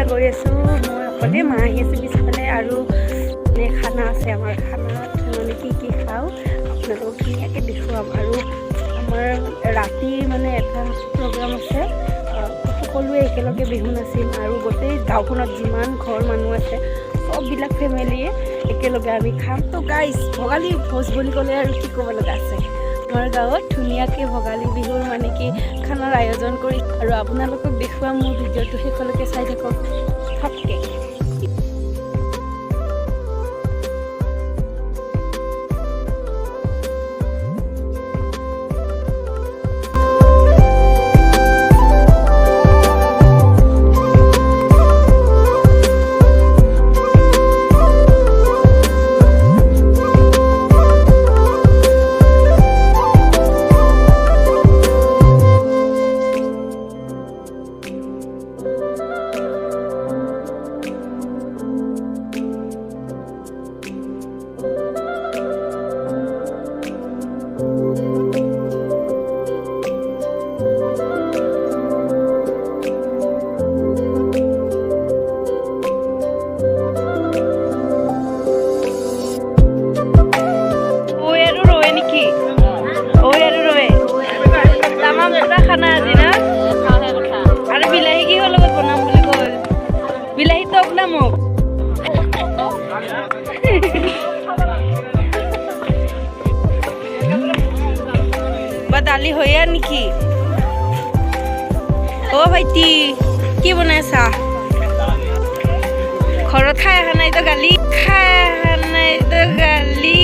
এতিয়া গৈ আছোঁ মই অকলে, মা আহি আছে পিছফালে আৰু খানা আছে আমাৰ। খানাত মানে কি খাওঁ আপোনালোকক ধুনীয়াকৈ দেখুৱাম। আৰু আমাৰ ৰাতি মানে এটা প্ৰগ্ৰাম আছে, সকলোৱে একেলগে বিহু নাচিম আৰু গোটেই গাঁওখনত যিমান ঘৰ মানুহ আছে চববিলাক ফেমিলিয়ে একেলগে আমি খাম। তো গাইজ ভোগালী ভোজ বুলি ক'লে আৰু কি ক'ব লগা আছে, আমাৰ গাঁৱত ধুনীয়াকৈ ভোগালী বিহুৰ মানে কি খানাৰ আয়োজন কৰি আৰু আপোনালোকক দেখুৱাম। মোৰ ভিডিঅ'টো শেষলৈকে চাই থাকক থপকে। খানা আজি না আৰু বিলাহী কিহৰ লগত বনাম বুলি কল, বিলাহী টক না মোক বা দালি হয়ে নেকি? অ ভাইটি কি বনাইছা? ঘৰত খাই অহা নাই তো গালি, খাই অহা নাই তো গালি।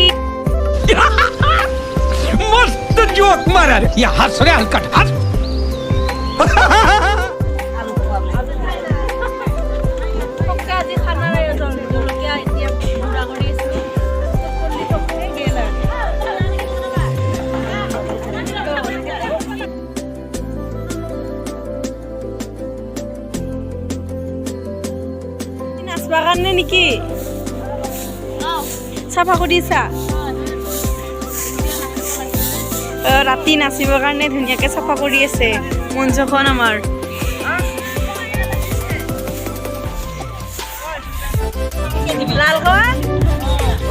मस्त जोक मारा रे, ये हंस रहे हलकट हंस। আজি খানাৰ আয়োজন জলকীয়া এতিয়া গুড়া কৰি আছো, চকলি চকলি গেলা নাচবা কাৰণে নেকি? চাফা কৰিছা? ৰাতি নাচিবৰ কাৰণে ধুনীয়াকৈ চাফা কৰি আছে মঞ্চখন আমাৰ। লাল কয়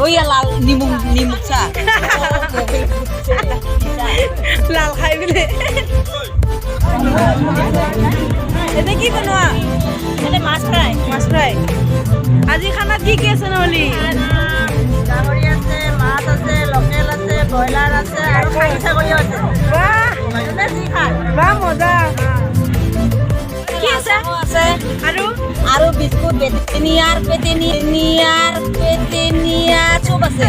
ওই লাল নিমুক চা লাল খাই বোলে। এতিয়া কি বনোৱা? মাছ ফ্ৰাই। মাছ ফ্ৰাই আজি খানাত কি আছে নহ'লি? গাহৰি আছে, মাছ আছে, লোকেল আছে, ব্ৰইলাৰ আছে আৰু খাহী ছাগলী আছে। বাহ মজা। কি আছে? আৰু আৰু বিস্কুট পেটেনিয়াৰ চব আছে।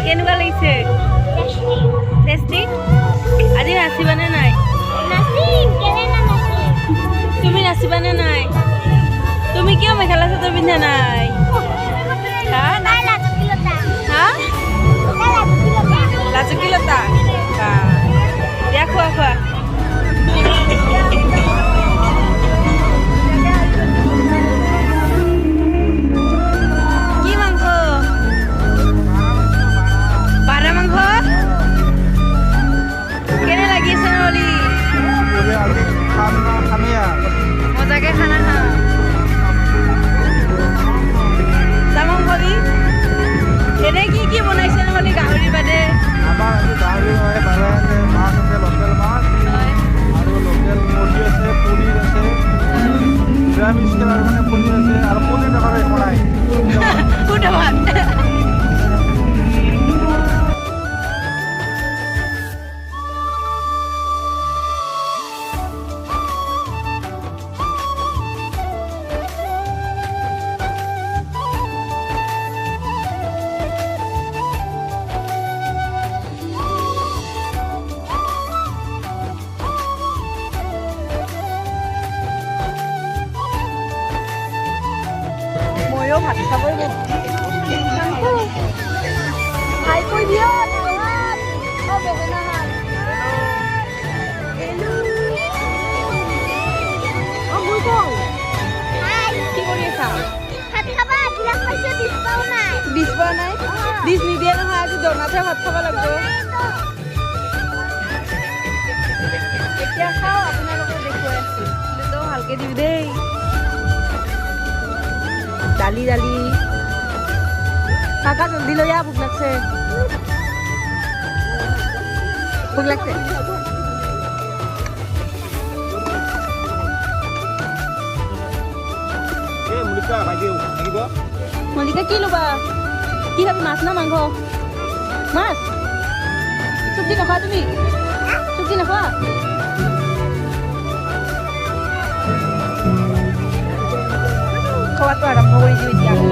কেনেকুৱা লাগিছে? টেষ্টি? আজি নাচিবানে নাই? তুমি নাচিবানে নাই? তুমি কিয় মেখেলা চাদৰ পিন্ধা নাই? লাজুকীলতা দিয়া, খোৱা খোৱা। মজাকে খানা খা। খাবই হাই কৈ দিয় বেহেনা মোৰ কওঁ কি কৰি আছা ডিছ পোৱা নাই ডিছ নিদিয়ে নহয় আজি দনাতে ভাত খাব লাগিব এতিয়া খাওঁ আপোনালোকক দেখুৱাই আছো তো ভালকে দিবি দেই দালি দালি কাকা জলদি লৈ আহ ভোক লাগছে মল্লিকা কি ল'বা কি খাবি মাছ না মাংস মাছ চব্জি নাখোৱা তুমি চব্জি নাখোৱা খোৱাটো আৰম্ভ কৰি দিওঁ এতিয়া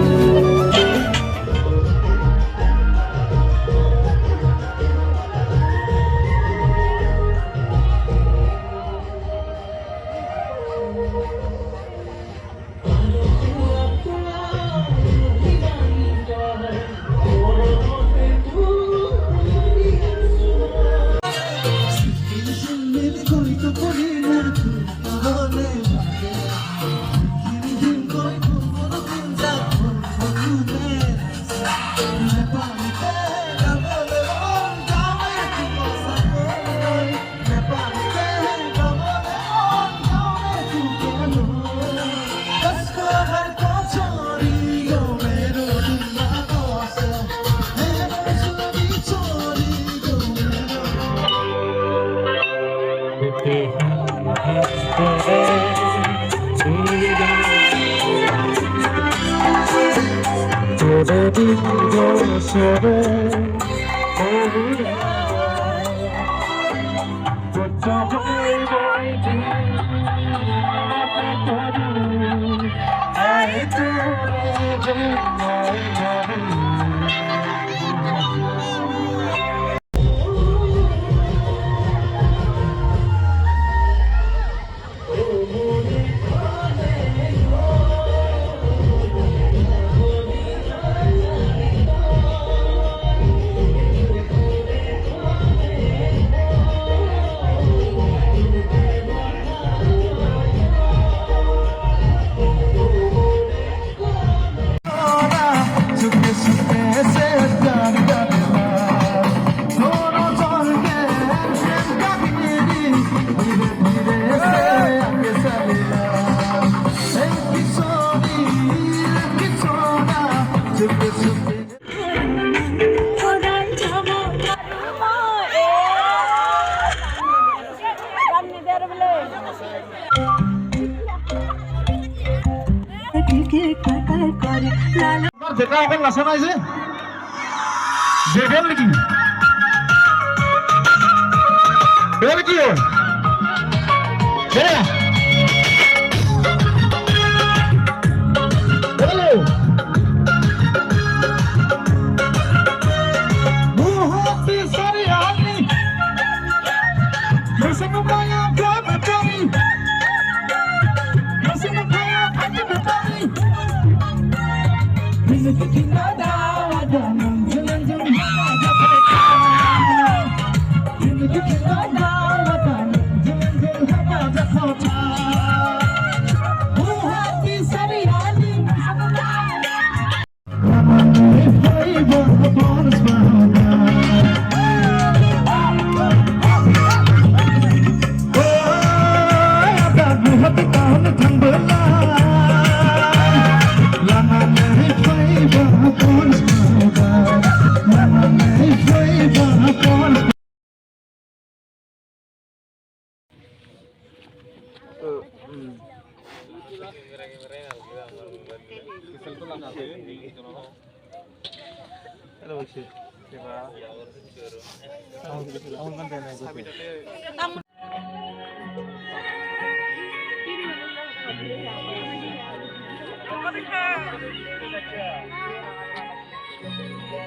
যেটা অকল নাচা নাই যে দেখেন নেকি এৰ কি হয়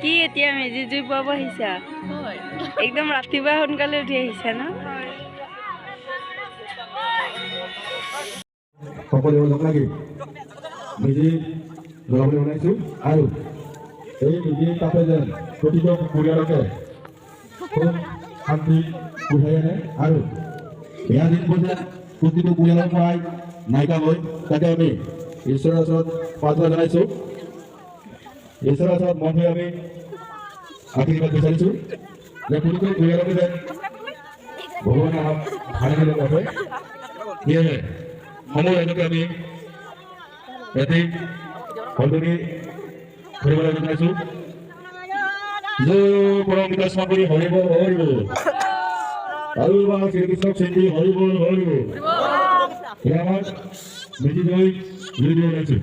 কি এতিয়া মেজি জুই পুৱাব আহিছা একদম ৰাতিপুৱা সোনকালে উঠি আহিছা ন সকলোৱে লগ লাগি মেজি জ্বলাবলৈ ওলাইছোঁ আৰু এই নিদিয়ে তাতে যেন প্ৰতিটো পৰিয়ালকে খুব শান্তি কঢ়িয়াই আনে আৰু বেয়া দিনবোৰ যেন প্ৰতিটো পৰিয়ালৰ পৰাই নাইকিয়া হয় তাকে আমি ঈশ্বৰৰ ওচৰত প্ৰাৰ্থনা জনাইছোঁ ঈশ্বৰৰ ওচৰত মন হৈ আমি আশীৰ্বাদ বিচাৰিছোঁ যে প্ৰতিটো পৰিয়ালকে যেন ভগৱানে আমাক ভালে ভালে ৰাখে সেয়েহে সময় এনেকৈ আমি ৰাতি ভালদৰে কৰিবলৈ জনাইছোঁ জয় পৰম পিতা স্মৰণ কৰি হৰিব হৰিব আৰু বা শ্ৰীকৃষ্ণক চিন্তি হৰিব হৰিব এয়া আমাৰ মেজি জয় জুই দিব ওলাইছোঁ